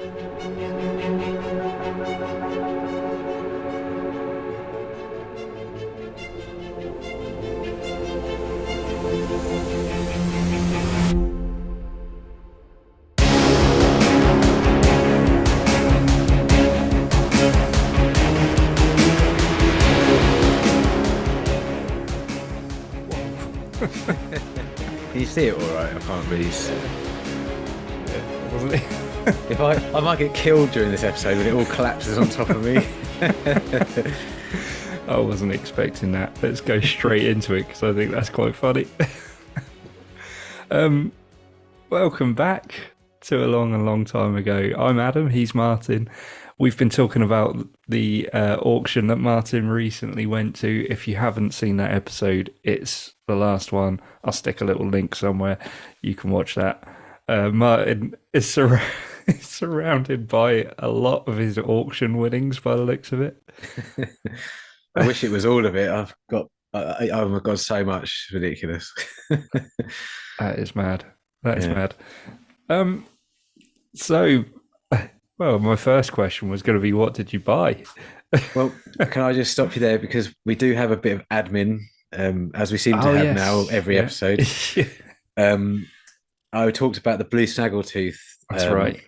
Can you see it all right? I can't really see. Yeah, wasn't it? If I might get killed during this episode when it all collapses on top of me. I wasn't expecting that. Let's go straight into it because I think that's quite funny. Welcome back to a long time ago. I'm Adam, he's Martyn. We've been talking about the auction that Martyn recently went to. If you haven't seen that episode, it's the last one. I'll stick a little link somewhere. You can watch that. Martyn is surrounded by a lot of his auction winnings by the looks of it. I wish it was all of it. I've got so much ridiculous. That is mad. That is mad. Well, my first question was going to be, what did you buy? Well, can I just stop you there because we do have a bit of admin, as we seem to have now every episode. I talked about the Blue Snaggletooth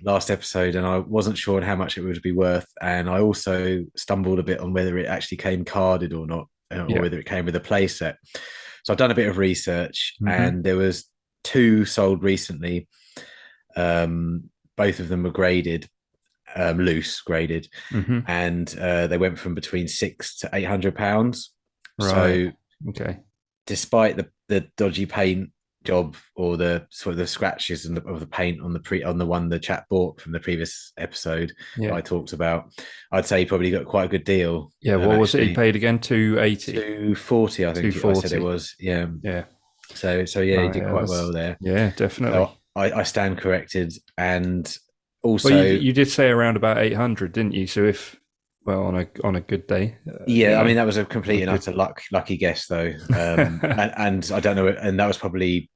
last episode, and I wasn't sure how much it would be worth, and I also stumbled a bit on whether it actually came carded or not, or whether it came with a play set. So I've done a bit of research, and there was 2 sold recently. Both of them were graded. Loose graded, and they went from between £600 to £800. Right. So, despite the dodgy paint job or the sort of the scratches of the paint on the chat bought from the previous episode that I talked about, I'd say he probably got quite a good deal. Yeah, what was it he paid again? 280, 240, I think. 240. I said it was. Yeah. So he did quite well there. Yeah, definitely. So I stand corrected, and also, well, you did say around about 800, didn't you? So on a good day, I mean that was a complete and utter lucky guess though, and I don't know, and that was probably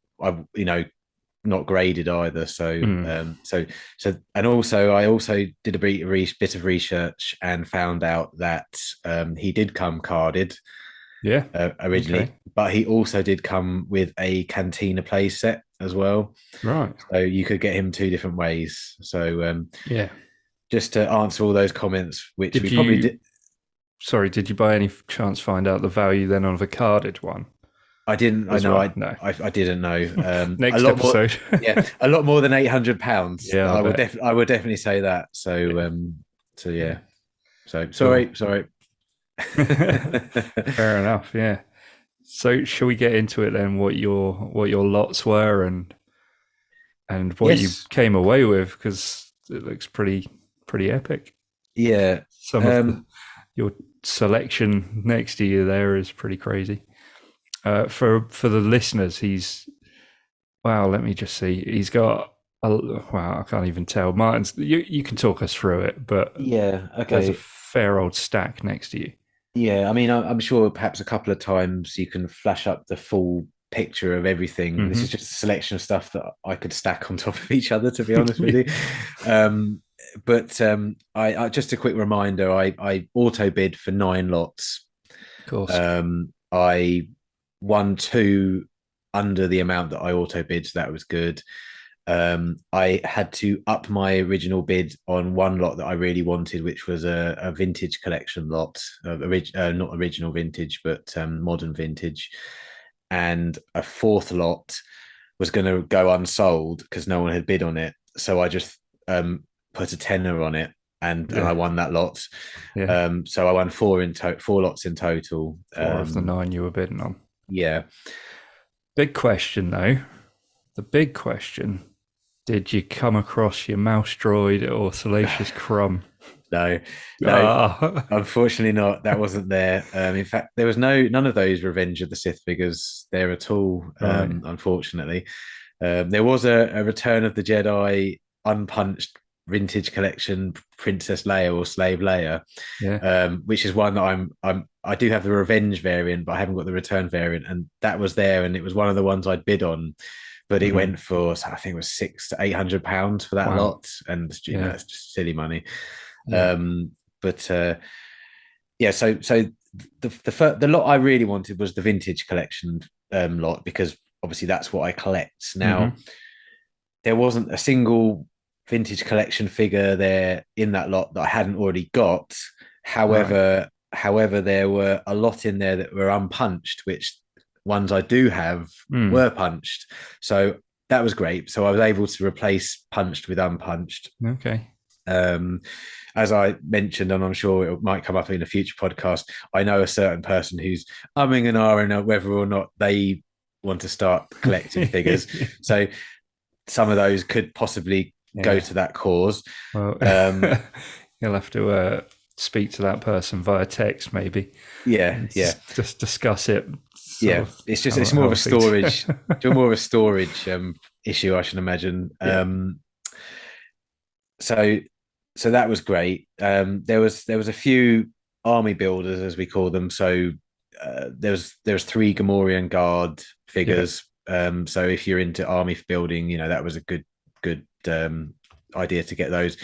not graded either. So and also I also did a bit of research and found out that he did come carded, originally, but he also did come with a Cantina play set as well. Right. So you could get him 2 different ways. So just to answer all those comments, which probably did. Sorry, did you by any chance find out the value then of a carded one? I didn't. I didn't know. Next episode. A lot more than £800. Yeah, I would definitely say that. So So sorry. Fair enough. Yeah. So shall we get into it then? What your lots were and what you came away with, because it looks pretty epic. Yeah. Some of your selection next to you there is pretty crazy. For the listeners, let me just see. He's got I can't even tell. Martyn's, you can talk us through it, but there's a fair old stack next to you. Yeah, I mean, I'm sure perhaps a couple of times you can flash up the full picture of everything. This is just a selection of stuff that I could stack on top of each other, to be honest with you. But I just a quick reminder, I auto bid for 9 lots. Of course. I won 2 under the amount that I auto bid, so that was good. I had to up my original bid on 1 lot that I really wanted, which was a vintage collection lot, not original vintage, but modern vintage. And a 4th lot was going to go unsold because no one had bid on it. So I just put a tenner on it, and I won that lot. Yeah. So I won 4 lots in total. 4 of the 9 you were bidding on. Yeah. Big question though. The big question. Did you come across your mouse droid or Salacious Crumb? No, unfortunately not. That wasn't there. In fact, there was none of those Revenge of the Sith figures there at all. Unfortunately, there was a Return of the Jedi unpunched vintage collection Princess Leia or Slave Leia, which is one that I do have the Revenge variant, but I haven't got the Return variant, and that was there, and it was one of the ones I'd bid on. but it Hmm. went for, I think it was £600 to £800 for that Wow. lot, and Yeah. it's just silly money. Yeah. Um, but yeah, so the lot I really wanted was the vintage collection lot, because obviously that's what I collect now. Hmm. There wasn't a single vintage collection figure there in that lot that I hadn't already got. Right. However, there were a lot in there that were unpunched, which ones I do have Mm. were punched. So that was great. So I was able to replace punched with unpunched. Okay. Um, as I mentioned, and I'm sure it might come up in a future podcast, I know a certain person who's umming and ahhing whether or not they want to start collecting figures. So some of those could possibly go Yeah. to that cause. Well, Um, you'll have to speak to that person via text, maybe, yeah, and yeah, just discuss it. Sort yeah. of It's just it's more of how a things. storage, more of a storage issue, I should imagine. Yeah. So so that was great. There was a few army builders, as we call them. So there was three Gamorrean guard Yeah. figures. So if you're into army building, that was a good idea to get those.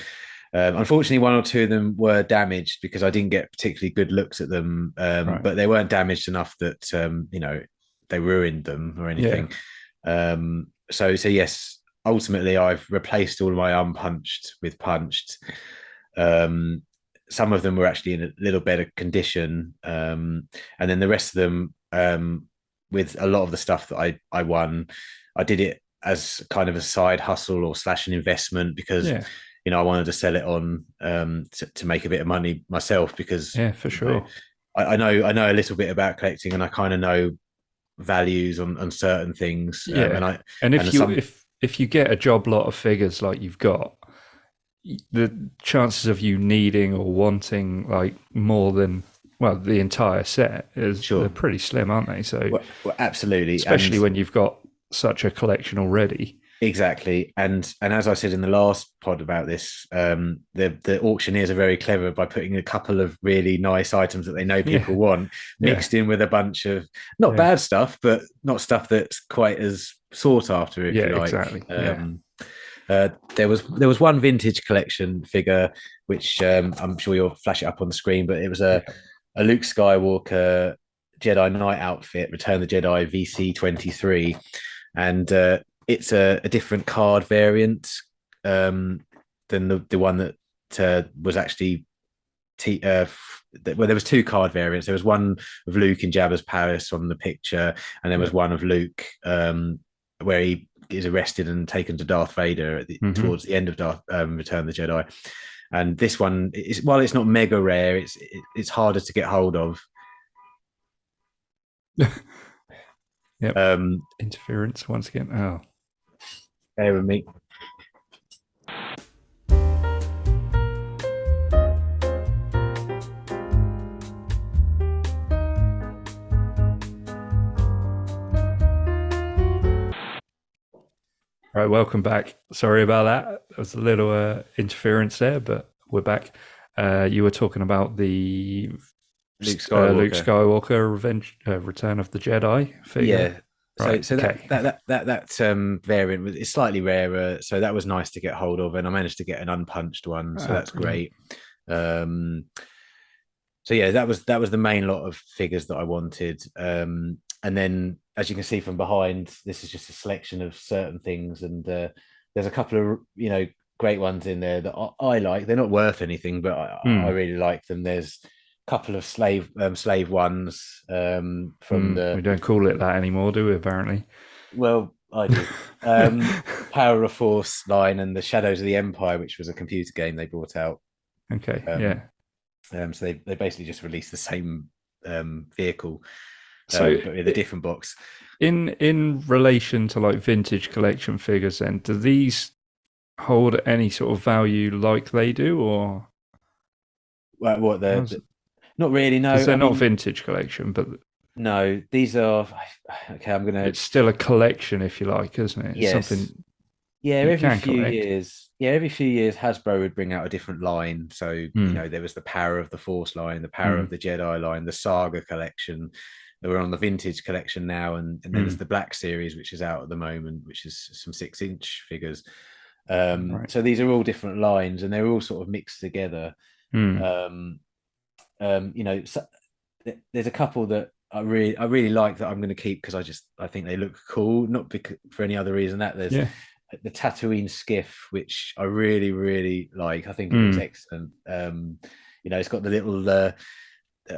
Unfortunately, one or two of them were damaged because I didn't get particularly good looks at them, Right. but they weren't damaged enough that they ruined them or Yeah. anything. So yes, ultimately I've replaced all of my unpunched with punched. Um, some of them were actually in a little better condition, and then the rest of them, with a lot of the stuff that I won, I did it as kind of a side hustle or slash an investment, because Yeah. I wanted to sell it on, to make a bit of money myself, because Yeah. For sure. I know a little bit about collecting, and I kind of know values on certain things, Yeah. and I And and some if you get a job lot of figures like you've got, the chances of you needing or wanting like more than the entire set is they're sure. pretty slim, aren't they? So Well, absolutely, especially and when you've got such a collection already. exactly, and as I said in the last pod about this, the auctioneers are very clever by putting a couple of really nice items that they know Yeah. people want Yeah. mixed in with a bunch of not Yeah. bad stuff, but not stuff that's quite as sought after, if Yeah. you like. Exactly. Yeah. There was one vintage collection figure which, I'm sure you'll flash it up on the screen, but it was Yeah. a Luke Skywalker Jedi Knight outfit, Return the Jedi VC-23, and it's a different card variant, than the one that was actually well, there was two card variants. There was one of Luke in Jabba's palace on the picture, and there Yeah. was one of Luke, where he is arrested and taken to Darth Vader Hmm. towards the end of Return of the Jedi. And this one is, while it's not mega rare, it's harder to get hold of. Yep. Um, Interference once again. Oh. Bear with me. Right. Welcome back. Sorry about that. There was a little interference there, but we're back. You were talking about the Luke Luke Skywalker. Skywalker Revenge, Return of the Jedi figure. Yeah. So Right. so that Okay. that that that, that variant is slightly rarer. So that was nice to get hold of, and I managed to get an unpunched one. So Ah, that's brilliant. great. Um, so yeah, that was the main lot of figures that I wanted. And then, as you can see from behind, this is just a selection of certain things, and there's a couple of great ones in there that I like. They're not worth anything, but I Hmm. really like them. There's a couple of slave ones, from We the don't call it that anymore, do we? Apparently. well, I do. Power of Force line, and the Shadows of the Empire, which was a computer game they brought out. Okay. Um, Yeah. so they basically just released the same vehicle, So, but with a different box. in relation to like vintage collection figures, then do these hold any sort of value like they do, or What not really? No, because they're I not mean, vintage collection, but no. These are okay. I'm gonna it's still a collection, if you like, isn't it? It's yes, something yeah. you can collect. Every few years, Hasbro would bring out a different line. So Hmm. there was the Power of the Force line, the Power of Hmm. the Jedi line, the Saga collection. we're on the vintage collection now, and then there's the black series, which is out at the moment, which is some 6-inch figures. Right. So these are all different lines, and they're all sort of mixed together. Um, so there's a couple that I really like that I'm going to keep because I think they look cool, not because for any other reason. That there's Yeah. the Tatooine skiff, which I really really like. I think it looks excellent. It's got the little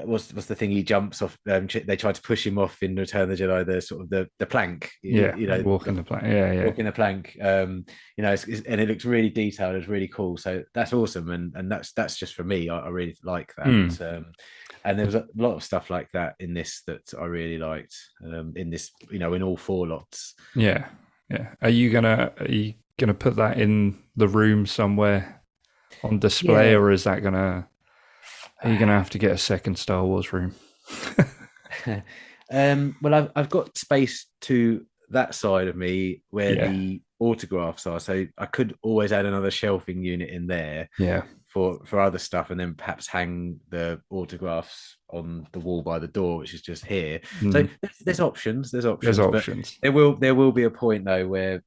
what's the thing he jumps off? They tried to push him off in Return of the Jedi. The sort of the plank, Yeah. Walking the planet. Yeah. Yeah. walking the plank. And it looks really detailed. It's really cool. So that's awesome, and that's just for me. I really like that. And there was a lot of stuff like that in this that I really liked. In this, in all 4 lots. Yeah. Yeah. Are you gonna put that in the room somewhere on display, Yeah. or is that gonna? Are you gonna have to get a second Star Wars room? Well, I've got space to that side of me where Yeah. the autographs are, so I could always add another shelving unit in there Yeah. for other stuff, and then perhaps hang the autographs on the wall by the door, which is just here. So there's options. There's There's options, but options. there will be a point though where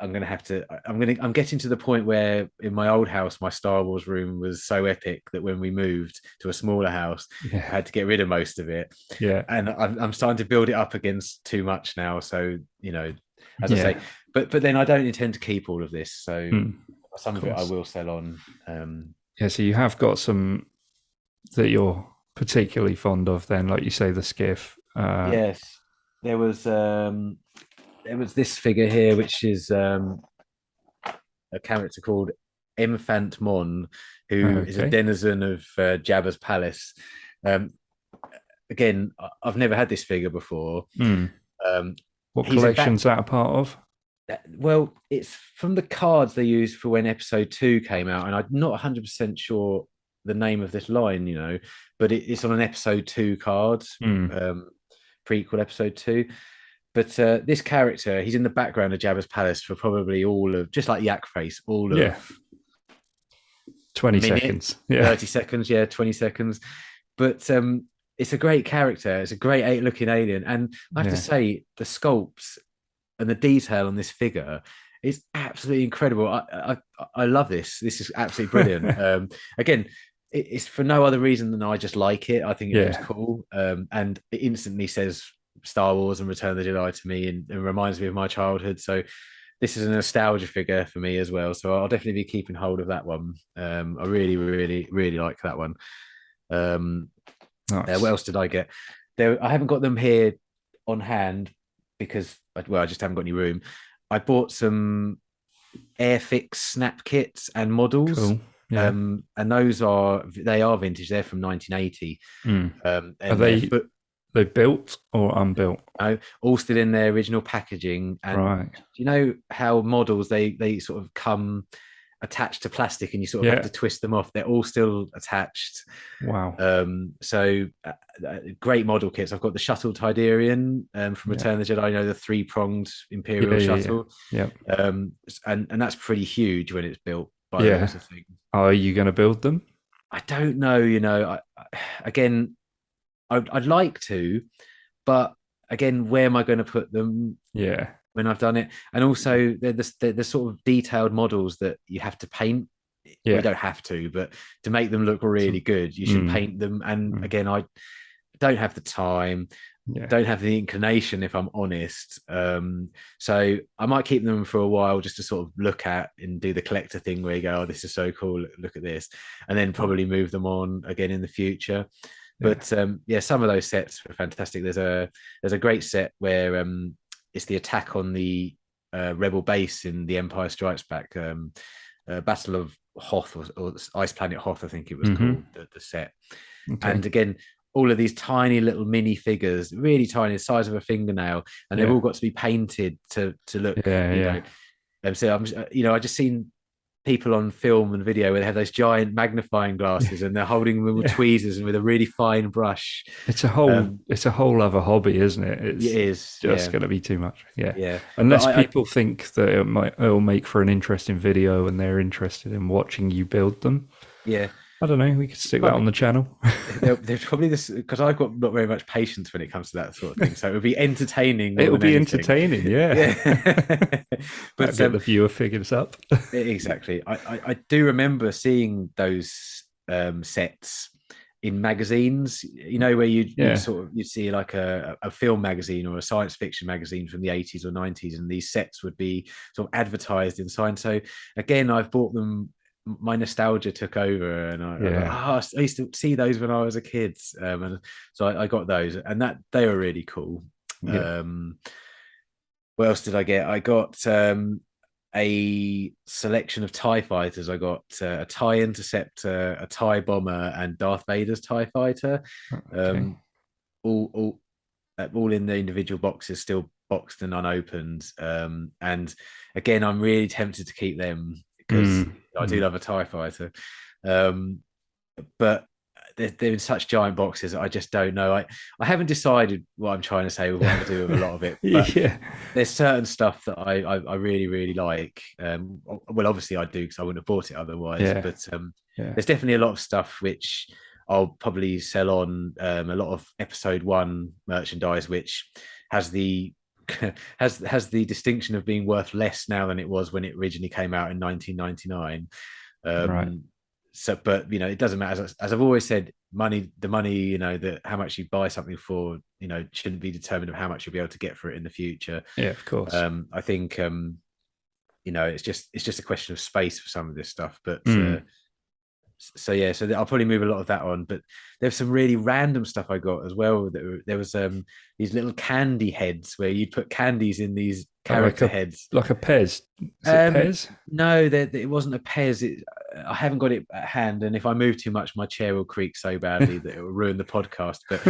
I'm getting to the point where in my old house, my Star Wars room was so epic that when we moved to a smaller house, I Yeah. had to get rid of most of it. Yeah. And I'm starting to build it up against too much now. So, as I say, Yeah. but then I don't intend to keep all of this. So some Of of it I course. will sell on. Yeah. So you have got some that you're particularly fond of, then, like you say, the skiff. Yes, there was this figure here, which is a character called Infant Mon, who is a Okay. denizen of Jabba's palace. Um, Again, I've never had this figure before. Um, What he's in collection's fact, that a part of? well, it's from the cards they used for when Episode 2 came out, and I'm not 100% sure the name of this line, but it's on an Episode 2 card, prequel Episode 2. But this character, he's in the background of Jabba's palace for probably all of, just like Yak Face, all Yeah. of 20 minute, seconds. Yeah. 30 seconds, 20 seconds. But it's a great character. It's a great looking alien. And I have to say, the sculpts and the detail on this figure is absolutely incredible. I love this. This is absolutely brilliant. Again, it's for no other reason than I just like it. I think it looks cool. And it instantly says Star Wars and Return of the Jedi to me, and reminds me of my childhood. So this is a nostalgia figure for me as well. So I'll definitely be keeping hold of that one. I really, really, really like that one. Nice. What else did I get? I haven't got them here on hand because, well, I just haven't got any room. I bought some Airfix snap kits and models. Cool. Yeah. And they are vintage. They're from 1980. And Are they built or unbuilt? All still in their original packaging. And right. do you know how models they sort of come attached to plastic, and you sort of have to twist them off? They're all still attached. Wow. Great model kits. I've got the shuttle Tidarian from Return of the Jedi. The 3-pronged Imperial shuttle. Yeah. And that's pretty huge when it's built by the looks of things. Are you going to build them? I don't know. Again, I'd like to, but again, where am I going to put them? Yeah. When I've done it, and also they're the sort of detailed models that you have to paint. Yeah. You don't have to, but to make them look really good, you should paint them. And again, I don't have the time, don't have the inclination, if I'm honest. So I might keep them for a while just to sort of look at and do the collector thing where you go, oh, this is so cool, look at this, and then probably move them on again in the future. But some of those sets were fantastic. There's a great set where it's the attack on the rebel base in The Empire Strikes Back, Battle of Hoth, or Ice Planet Hoth, I think it was called, the set. Okay. And again, all of these tiny little mini figures, really tiny, the size of a fingernail, and they've all got to be painted to look. So I just seen people on film and video where they have those giant magnifying glasses and they're holding them with tweezers and with a really fine brush. It's a whole other hobby, isn't it? It is just going to be too much. Yeah. Unless people think that it'll make for an interesting video and they're interested in watching you build them. Yeah. I don't know. We could stick that But on the channel. they're probably this because I've got not very much patience when it comes to that sort of thing. So it would be entertaining more It'll than be anything. entertaining, yeah. Yeah, That'll but get the viewer figures up. exactly. I do remember seeing those sets in magazines. You know, where you'd Yeah, sort of you'd see like a film magazine or a science fiction magazine from the 80s or 90s, and these sets would be sort of advertised inside. So again, I've bought them. My nostalgia took over, and I was like, yeah, I used to see those when I was a kid, and so I got those, and that they were really cool. yeah. Um, what else did I get? I got a selection of TIE fighters. I got a TIE Interceptor, a TIE Bomber, and Darth Vader's TIE Fighter. Okay. Um, all in the individual boxes, still boxed and unopened. And again, I'm really tempted to keep them because Mm, I do mm. love a TIE Fighter. Um, but they're in such giant boxes that I just don't know. I haven't decided what I'm trying to say with what I'm going to do with a lot of it, but Yeah, there's certain stuff that I really really like. Well, obviously I do because I wouldn't have bought it otherwise. yeah, But yeah. there's definitely a lot of stuff which I'll probably sell on. A lot of episode one merchandise which has the has the distinction of being worth less now than it was when it originally came out in 1999. Right. So but it doesn't matter, as I've always said, the money, that how much you buy something for, shouldn't be determined of how much you'll be able to get for it in the future. Yeah, of course. I think it's just a question of space for some of this stuff, but Mm. so yeah, so I'll probably move a lot of that on. But there's some really random stuff I got as well. There was these little candy heads where you'd put candies in these Oh, character heads. like a Pez. Is it Pez? No, it wasn't a Pez. I haven't got it at hand, and if I move too much, my chair will creak so badly that it will ruin the podcast. But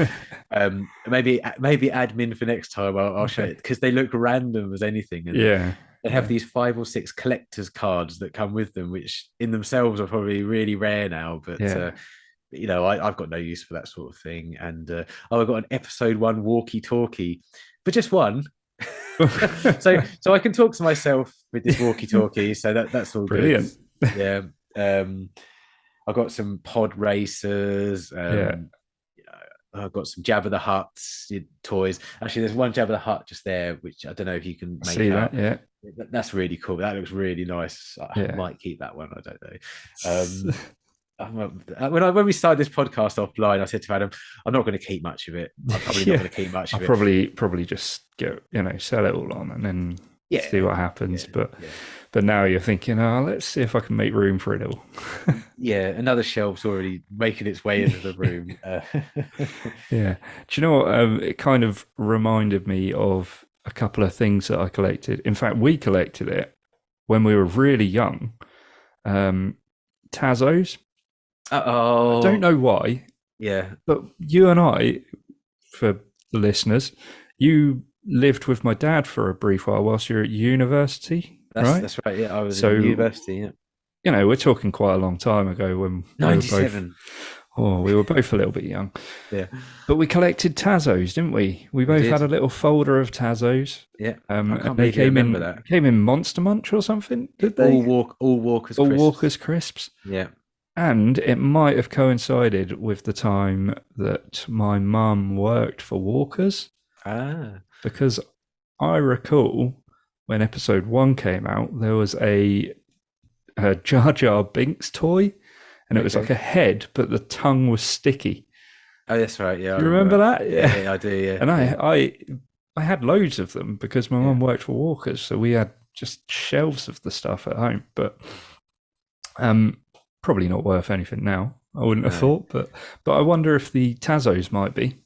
maybe admin for next time. I'll show it because they look random as anything, and Yeah. they have these 5 or 6 collectors cards that come with them, which in themselves are probably really rare now. But Yeah. I've got no use for that sort of thing. And I've got an episode 1 walkie-talkie, but just one. so I can talk to myself with this walkie-talkie. So that's all good. Brilliant. Yeah. I've got some pod racers. Yeah. I've got some Jabba the Hutt's toys. Actually, there's one Jabba the Hutt just there, which I don't know if you can make See out. that? Yeah. That's really cool. That looks really nice. I Yeah. might keep that one. I don't know. When we started this podcast offline, I said to Adam, "I'm not going to keep much of it. I'm probably not going to keep much I'll of it. probably just get sell it all on and then Yeah, see what happens. yeah. But now you're thinking, let's see if I can make room for it all. Yeah, another shelf's already making its way into the room. Yeah. Do you know what? It kind of reminded me of a couple of things that I collected. In fact, we collected it when we were really young. Tazos. Oh, I don't know why, yeah, but you and I, for the listeners, you lived with my dad for a brief while whilst you're at university, right? that's right. Yeah, I was in university. Yeah. We're talking quite a long time ago when 97. we were both a little bit young. Yeah. But we collected Tazos, didn't we? We both had a little folder of Tazos. Yeah. I can't believe you remember that. Came in Monster Munch or something, did they? All Walker's Crisps. Yeah. And it might have coincided with the time that my mum worked for Walker's. Ah. Because I recall when episode 1 came out, there was a Jar Jar Binks toy, and it was like a head, but the tongue was sticky. Oh, that's right. Yeah. You remember that? Yeah, I do. Yeah. And I had loads of them because my mum worked for Walker's, so we had just shelves of the stuff at home. But probably not worth anything now. I wouldn't have thought, but I wonder if the Tazos might be.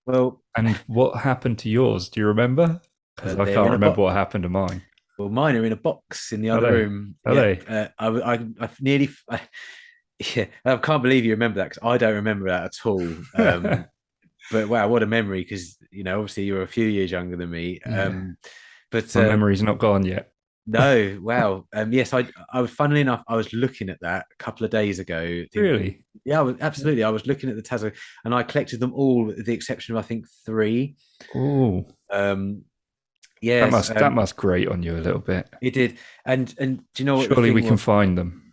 Well, and what happened to yours? Do you remember? Because I can't remember what happened to mine. Well, mine are in a box in the other room. Are they? I've nearly. Yeah, I can't believe you remember that because I don't remember that at all. But wow, what a memory! Because obviously you're a few years younger than me. But my memory's not gone yet. No, wow. Yes, I was. Funnily enough, I was looking at that a couple of days ago. Thinking, really? Yeah, absolutely. I was looking at the Tazo, and I collected them all, with the exception of I think 3. Oh. Yeah, that must grate on you a little bit. It did, and do you know what? Surely we can find them.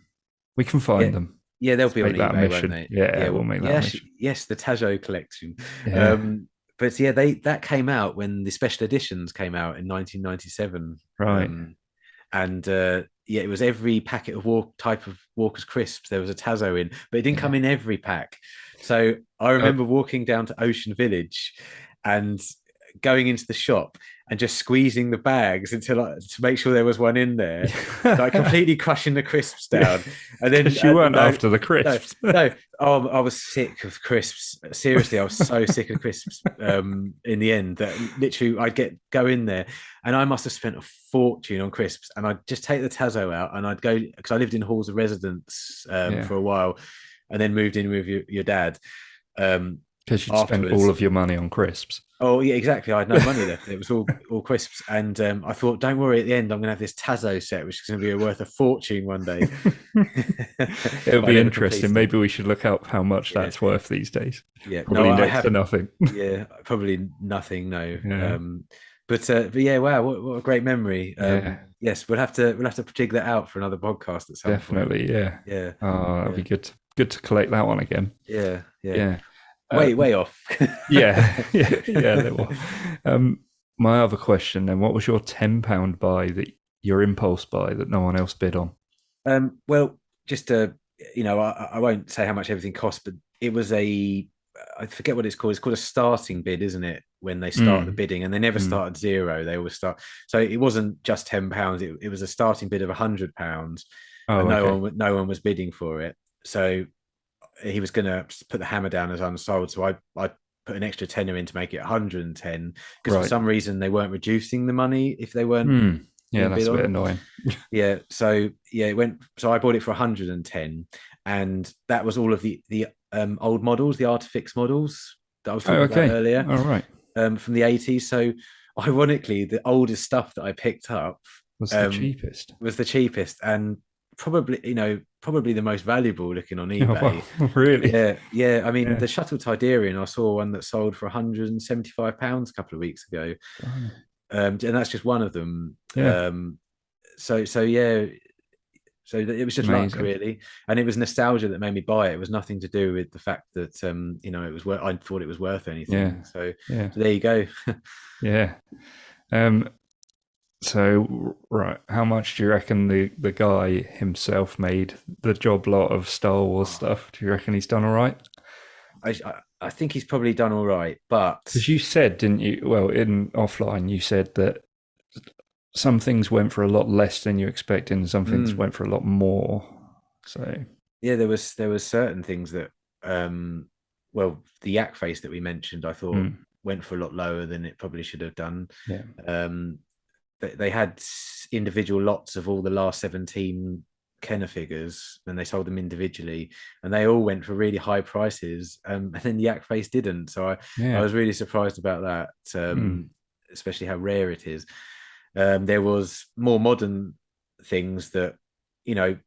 We can find them. Yeah, they'll Let's be on make that a eBay, won't mission. they? Yeah, Yeah, we'll well, make that a yes, mission. yes, the Tajo collection. Yeah, Um, but yeah, they that came out when the special editions came out in 1997. right. And yeah, it was every packet of type of Walker's crisps. There was a Tazo in, but it didn't come Yeah. in every pack. So I Uh, remember walking down to Ocean Village and going into the shop and just squeezing the bags until to make sure there was one in there, like completely crushing the crisps yeah, down. And then because you weren't no, after the no, crisps. no. Oh, I was sick of crisps. Seriously, I was so sick of crisps. In the end, that literally I'd go in there, and I must have spent a fortune on crisps. And I'd just take the Tazo out, and I'd go because I lived in halls of residence Yeah, for a while, and then moved in with your dad because you'd spent all afterwards. of your money on crisps. Oh yeah, exactly. I had no money left. It was all crisps, and I thought, don't worry. At the end, I'm going to have this Tazo set, which is going to be worth a fortune one day. It'll But I be never interesting. completed it. Maybe we should look up how much Yeah, that's worth these days. yeah. No, Probably I next to haven't. nothing. Yeah, probably nothing. No. Yeah, But yeah, wow, what a great memory. yeah, Yes, we'll have to dig that out for another podcast at some point. definitely. Yeah. Yeah, Oh, that'd yeah, be good to collect that one again. yeah, yeah. Yeah. Uh, Way off. yeah, yeah, they were. My other question then, what was your £10 buy that your impulse buy that no one else bid on? Well, just I won't say how much everything cost, but it was I forget what it's called. It's called a starting bid, isn't it? When they start the Mm, bidding, and they never mm. start at zero. They always start. So it wasn't just £10. It was a starting bid of £100, and Oh, okay. no one was bidding for it. So he was going to put the hammer down as unsold. So I put an extra tenner in to make it 110 because for Right. some reason they weren't reducing the money if they weren't Mm. Yeah, being that's bid a bit on. annoying. Yeah, so yeah, it went. So I bought it for 110, and that was all of the old models, the Artifix models that I was Oh, talking about okay. earlier, All right. from the 80s. So ironically, the oldest stuff that I picked up Was the um, cheapest. was the cheapest and probably probably the most valuable looking on Oh, wow. eBay. Really? Yeah, yeah. I mean, Yeah. the Shuttle Tiderian, I saw one that sold for £175 a couple of weeks ago, Blimey. and that's just one of them. Yeah. So yeah, so it was just luck Amazing. really, and it was nostalgia that made me buy it. It was nothing to do with the fact that it was worth. I thought it was worth Yeah. anything. Yeah. So there you go. Yeah. Um, so, right, how much do you reckon the guy himself made the job lot of Star Wars stuff? Do you reckon he's done all right? I think he's probably done all right, but Because you said, didn't you? Well, in offline, you said that some things went for a lot less than you expected, and some things went for a lot more. So, yeah, there was certain things that well, the yak face that we mentioned, I thought went for a lot lower than it probably should have done. yeah, Um, they had individual lots of all the last 17 Kenner figures, and they sold them individually, and they all went for really high prices. And then Yak Face didn't, so I yeah, was really surprised about that, especially how rare it is. There was more modern things that, you know,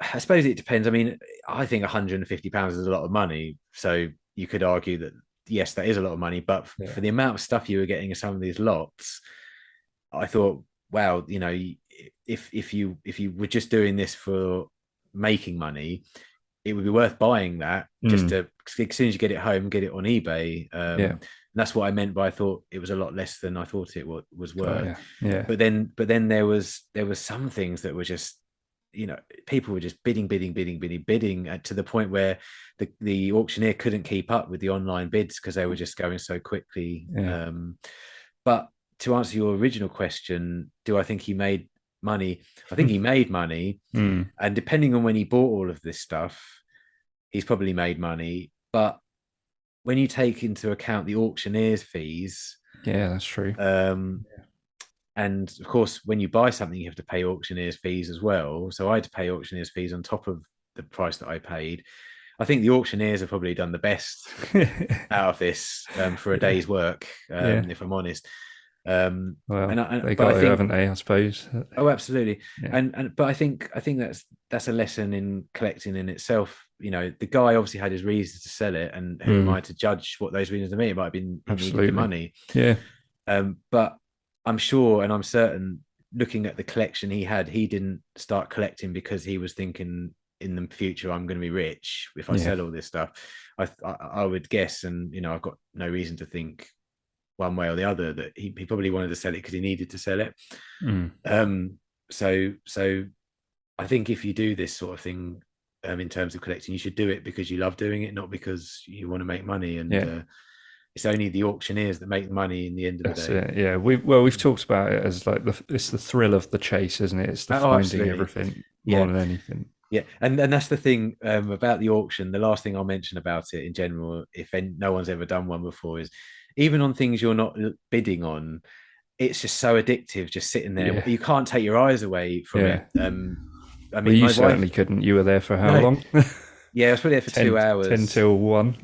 I suppose it depends. I mean, I think £150 is a lot of money, so you could argue that yes, that is a lot of money, but yeah. for the amount of stuff you were getting in some of these lots, I thought, wow, if you were just doing this for making money, it would be worth buying that just to as soon as you get it home, get it on eBay. Yeah. And that's what I meant by I thought it was a lot less than I thought it was Oh, worth. yeah, yeah, But then there was some things that were just, people were just bidding to the point where the auctioneer couldn't keep up with the online bids because they were just going so quickly. yeah. But to answer your original question, do I think he made money? I think he made money, and depending on when he bought all of this stuff, he's probably made money. But when you take into account the auctioneer's fees, Yeah, that's true. um, and of course, when you buy something, you have to pay auctioneer's fees as well. So I had to pay auctioneer's fees on top of the price that I paid. I think the auctioneers have probably done the best out of this for a Yeah, day's work, yeah. if I'm honest. Well, they But I got it, think, haven't they? I suppose. oh, absolutely, Yeah. but I think that's a lesson in collecting in itself. The guy obviously had his reasons to sell it, and who am I to judge what those reasons are? Me, it might have been he needed the Absolutely. money. Yeah. But I'm sure and I'm certain, looking at the collection he had, he didn't start collecting because he was thinking in the future I'm going to be rich if I Yeah. sell all this stuff. I would guess, and I've got no reason to think one way or the other that he probably wanted to sell it because he needed to sell it. Mm. So I think if you do this sort of thing, in terms of collecting, you should do it because you love doing it, not because you want to make money. And Yeah. it's only the auctioneers that make the money in the end of the That's day. it. Yeah. We've talked about it as like it's the thrill of the chase, isn't it? It's the Oh, finding absolutely. everything more Yeah. than anything. Yeah, and that's the thing about the auction. The last thing I'll mention about it in general, if no one's ever done one before, is even on things you're not bidding on, it's just so addictive. Just sitting there, Yeah. you can't take your eyes away from Yeah. it. I Well, mean, you my wife. certainly couldn't. You were there for how No, long? yeah, I was probably there for 10, 10 2 hours. till 1.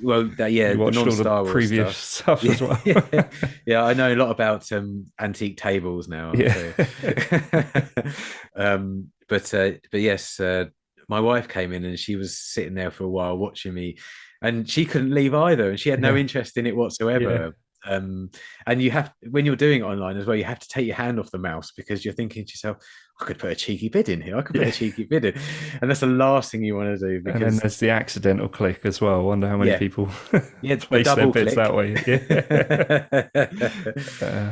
Well, yeah, You the watched all the non-Star Wars previous stuff. stuff Yeah, as well. yeah, yeah. I know a lot about antique tables now. Yeah. So, but yes, my wife came in and she was sitting there for a while watching me, and she couldn't leave either, and she had no Yeah. interest in it Yeah. whatsoever. And you have, when you're doing it online as well, you have to take your hand off the mouse because you're thinking to yourself, I could put a cheeky bid in here. I could put Yeah. a cheeky bid in, and that's the last thing you want to do And then because there's the accidental click as well. I wonder how many yeah, people yeah, the place their double bids click. that way. Yeah. Uh,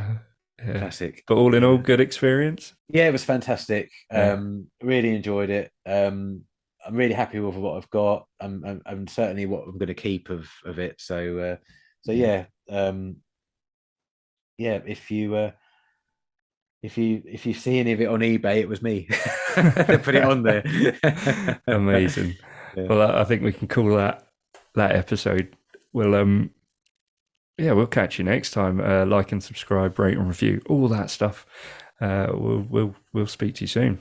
yeah. Classic. But all in all, Yeah. good experience. Yeah, it was fantastic. Yeah. Really enjoyed it. I'm really happy with what I've got. I'm certainly what I'm going to keep of it. So Yeah. yeah, yeah. If you see any of it on eBay, it was me. Put it on there. Amazing. Yeah. Well, I think we can call that episode. We'll yeah, we'll catch you next time. Like and subscribe, rate and review, all that stuff. We'll speak to you soon.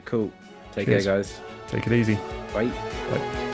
Cool. Take Cheers. care, guys. Take it easy. Bye. Bye.